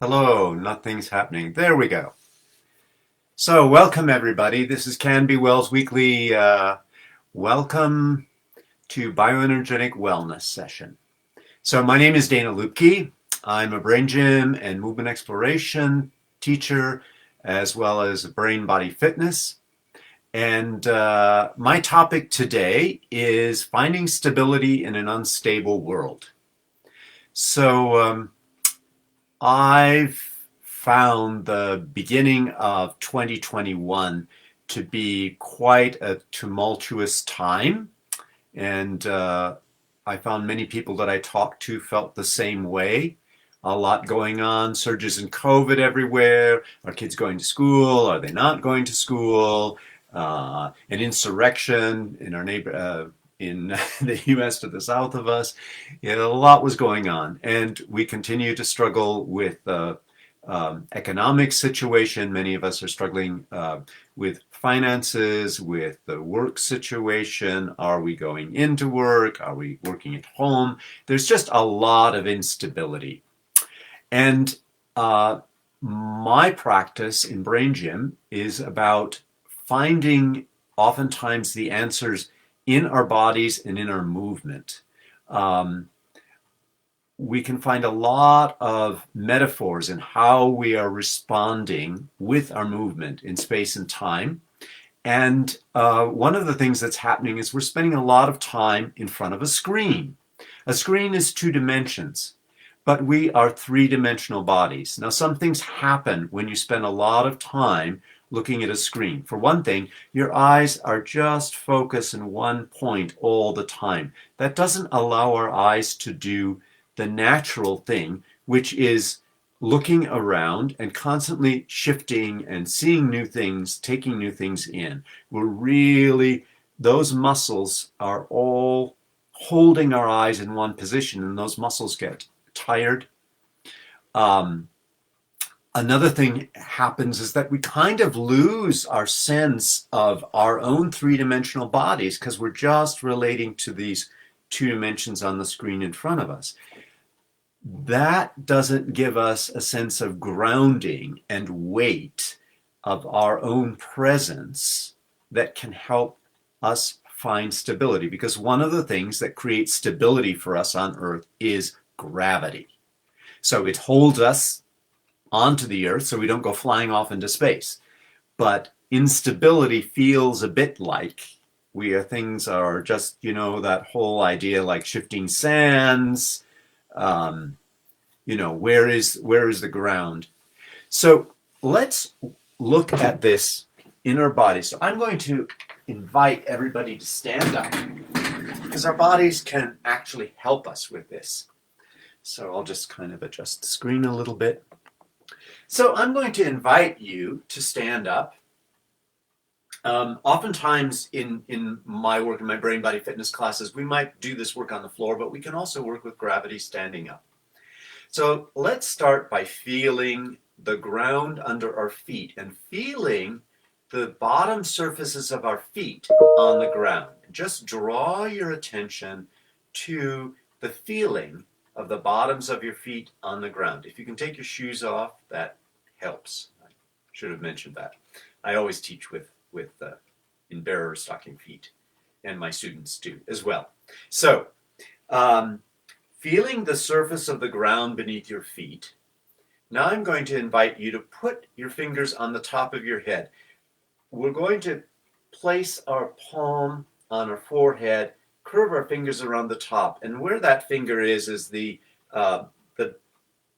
Hello, nothing's happening. There we go. So, welcome everybody. This is Can Be Well's weekly welcome to bioenergetic wellness session. So, my name is Dana Luebke. I'm a brain gym and movement exploration teacher, as well as brain body fitness. And my topic today is finding stability in an unstable world. So, I've found the beginning of 2021 to be quite a tumultuous time. And I found many people that I talked to felt the same way. A lot going on, surges in COVID everywhere. Are kids going to school? Are they not going to school? An insurrection in our in the U.S. to the south of us. A lot was going on, and we continue to struggle with the economic situation. Many of us are struggling with finances, with the work situation. Are we going into work? Are we working at home? There's just a lot of instability. And my practice in Brain Gym is about finding oftentimes the answers in our bodies and in our movement. We can find a lot of metaphors in how we are responding with our movement in space and time. And one of the things that's happening is we're spending a lot of time in front of a screen. A screen is two dimensions, but we are three-dimensional bodies. Now, some things happen when you spend a lot of time looking at a screen. For one thing, your eyes are just focused in one point all the time. That doesn't allow our eyes to do the natural thing, which is looking around and constantly shifting and seeing new things, taking new things in. Those muscles are all holding our eyes in one position, and those muscles get tired. Another thing happens is that we kind of lose our sense of our own three-dimensional bodies because we're just relating to these two dimensions on the screen in front of us. That doesn't give us a sense of grounding and weight of our own presence that can help us find stability, because one of the things that creates stability for us on Earth is gravity. So it holds us onto the Earth so we don't go flying off into space. But instability feels a bit like things are just, that whole idea like shifting sands. Where is the ground? So let's look at this inner body. So I'm going to invite everybody to stand up because our bodies can actually help us with this. So I'll just kind of adjust the screen a little bit. So I'm going to invite you to stand up. Oftentimes in my work, in my brain body fitness classes, we might do this work on the floor, but we can also work with gravity standing up. So let's start by feeling the ground under our feet and feeling the bottom surfaces of our feet on the ground. Just draw your attention to the feeling of the bottoms of your feet on the ground. If you can take your shoes off, that helps. I should have mentioned that. I always teach with in bearer stocking feet, and my students do as well. So, feeling the surface of the ground beneath your feet. Now I'm going to invite you to put your fingers on the top of your head. We're going to place our palm on our forehead, curve our fingers around the top, and where that finger is the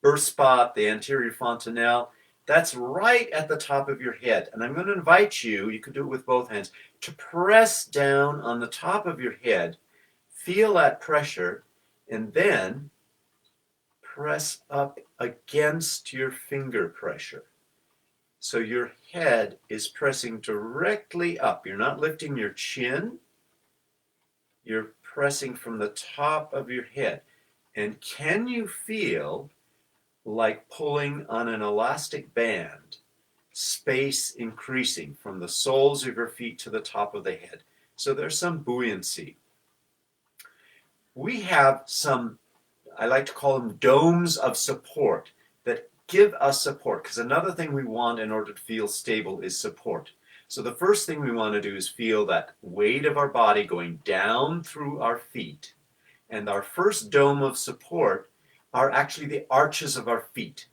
birth spot, the anterior fontanelle. That's right at the top of your head. And I'm going to invite you, you can do it with both hands, to press down on the top of your head, feel that pressure, and then press up against your finger pressure. So your head is pressing directly up. You're not lifting your chin. You're pressing from the top of your head. And can you feel like pulling on an elastic band, space increasing from the soles of your feet to the top of the head? So there's some buoyancy. We have some, I like to call them domes of support, that give us support, because another thing we want in order to feel stable is support. So the first thing we want to do is feel that weight of our body going down through our feet. And our first dome of support are actually the arches of our feet.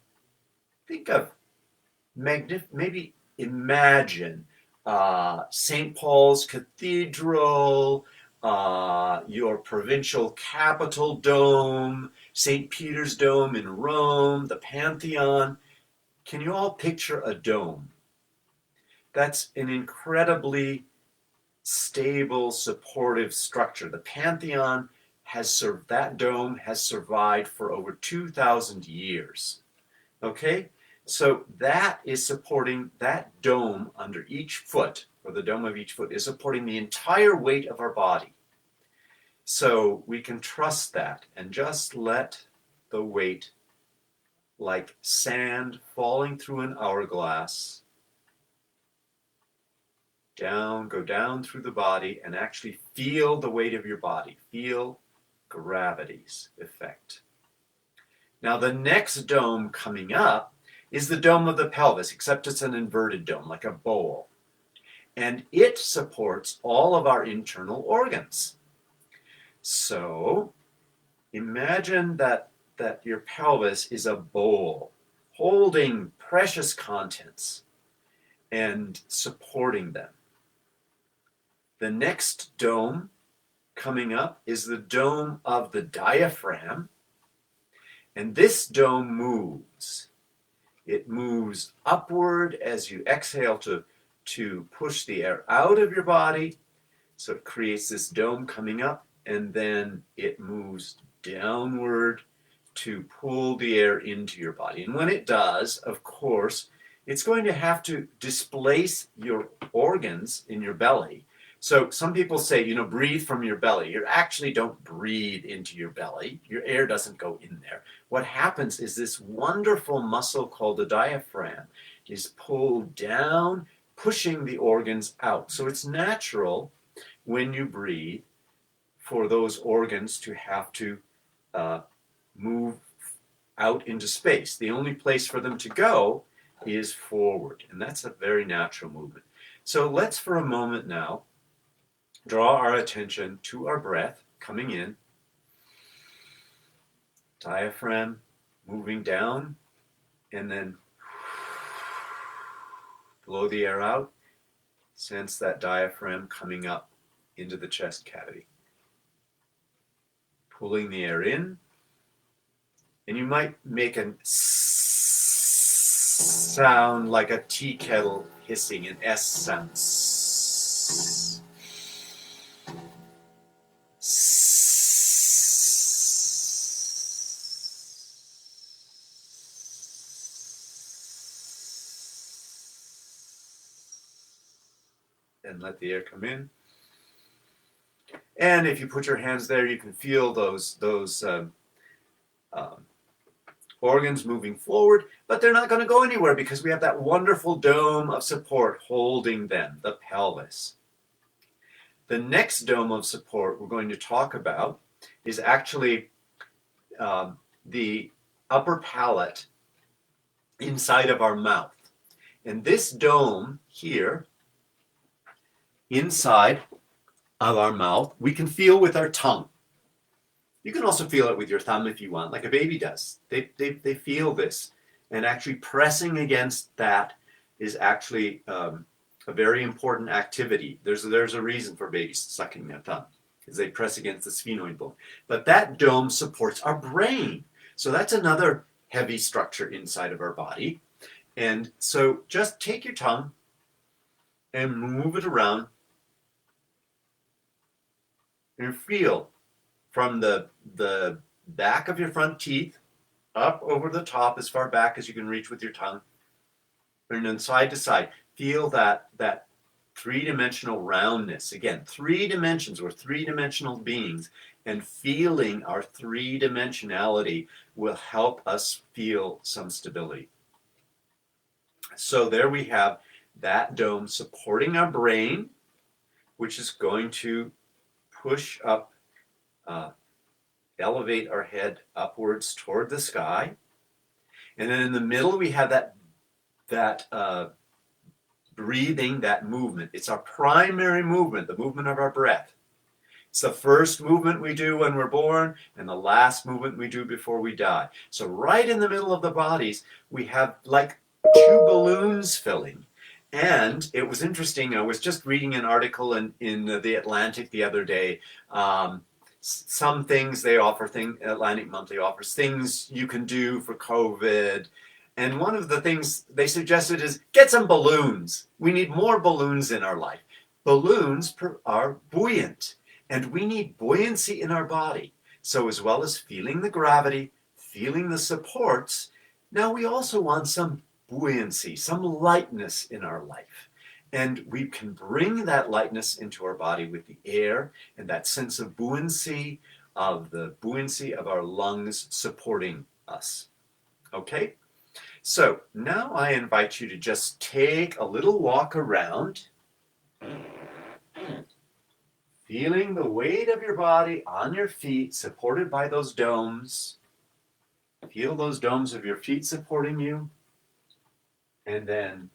Think of, maybe imagine St. Paul's Cathedral, your provincial capital dome, St. Peter's Dome in Rome, the Pantheon. Can you all picture a dome? That's an incredibly stable, supportive structure. The Pantheon that dome has survived for over 2,000 years. Okay? So that is supporting, that dome under each foot, or the dome of each foot, is supporting the entire weight of our body. So we can trust that and just let the weight, like sand falling through an hourglass, go down through the body and actually feel the weight of your body. Feel gravity's effect. Now the next dome coming up is the dome of the pelvis, except it's an inverted dome, like a bowl. And it supports all of our internal organs. So imagine that your pelvis is a bowl holding precious contents and supporting them. The next dome coming up is the dome of the diaphragm. And this dome moves. It moves upward as you exhale to push the air out of your body. So it creates this dome coming up, and then it moves downward to pull the air into your body. And when it does, of course, it's going to have to displace your organs in your belly. So some people say, breathe from your belly. You actually don't breathe into your belly. Your air doesn't go in there. What happens is this wonderful muscle called the diaphragm is pulled down, pushing the organs out. So it's natural when you breathe for those organs to have to move out into space. The only place for them to go is forward, and that's a very natural movement. So let's for a moment now draw our attention to our breath coming in, diaphragm moving down, and then blow the air out. Sense that diaphragm coming up into the chest cavity. Pulling the air in, and you might make a sound like a tea kettle hissing, an S sound. And let the air come in. And if you put your hands there, you can feel those organs moving forward, but they're not going to go anywhere because we have that wonderful dome of support holding them, the pelvis. The next dome of support we're going to talk about is actually the upper palate inside of our mouth. And this dome here, inside of our mouth, we can feel with our tongue. You can also feel it with your thumb if you want, like a baby does. They feel this. And actually pressing against that is actually a very important activity. There's a reason for babies sucking their thumb, because they press against the sphenoid bone. But that dome supports our brain. So that's another heavy structure inside of our body. And so just take your tongue and move it around and feel from the back of your front teeth up over the top, as far back as you can reach with your tongue, and then side to side. Feel that three-dimensional roundness. Again, 3 dimensions. We're 3-dimensional beings, and feeling our 3-dimensionality will help us feel some stability. So there we have that dome supporting our brain, which is going to push up, elevate our head upwards toward the sky. And then in the middle, we have that breathing, that movement. It's our primary movement, the movement of our breath. It's the first movement we do when we're born and the last movement we do before we die. So right in the middle of the bodies, we have like two balloons filling. And it was interesting. I was just reading an article in the Atlantic the other day. Some things they offer, Atlantic Monthly offers things you can do for COVID. And one of the things they suggested is get some balloons. We need more balloons in our life. Balloons are buoyant. And we need buoyancy in our body. So as well as feeling the gravity, feeling the supports, now we also want some buoyancy, some lightness in our life. And we can bring that lightness into our body with the air and that sense of buoyancy of our lungs supporting us. Okay? So now I invite you to just take a little walk around, feeling the weight of your body on your feet, supported by those domes. Feel those domes of your feet supporting you. And then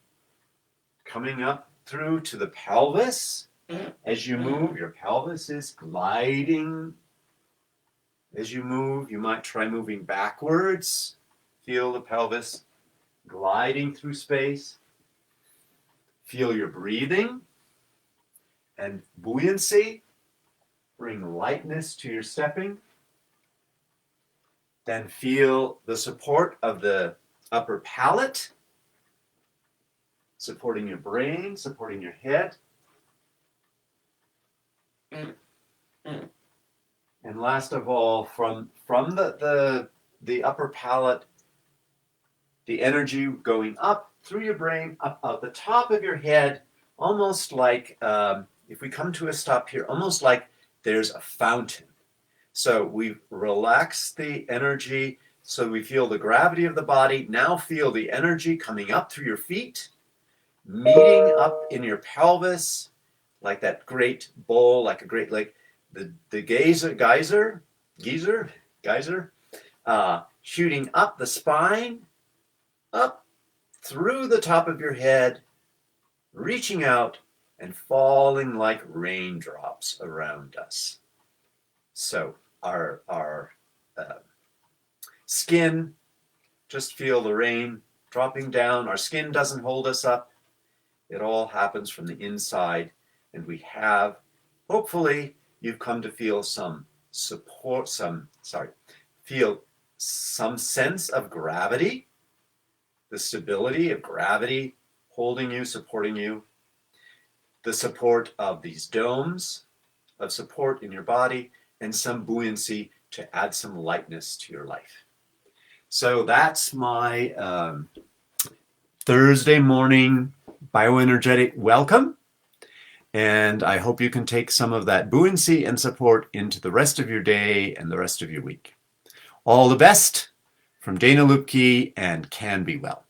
coming up through to the pelvis. As you move, your pelvis is gliding. As you move, you might try moving backwards. Feel the pelvis gliding through space. Feel your breathing and buoyancy. Bring lightness to your stepping. Then feel the support of the upper palate, supporting your brain, supporting your head. And last of all, from the upper palate, the energy going up through your brain, up the top of your head, almost like, if we come to a stop here, almost like there's a fountain. So we relax the energy so we feel the gravity of the body. Now feel the energy coming up through your feet, meeting up in your pelvis, like that great bowl, like a great, like the geyser, shooting up the spine, up through the top of your head, reaching out and falling like raindrops around us. So our skin, just feel the rain dropping down. Our skin doesn't hold us up. It all happens from the inside. And we have, hopefully, you've come to feel some support, feel some sense of gravity, the stability of gravity holding you, supporting you, the support of these domes of support in your body, and some buoyancy to add some lightness to your life. So that's my Thursday morning bioenergetic welcome. And I hope you can take some of that buoyancy and support into the rest of your day and the rest of your week. All the best from Dana Luebke and Can Be Well.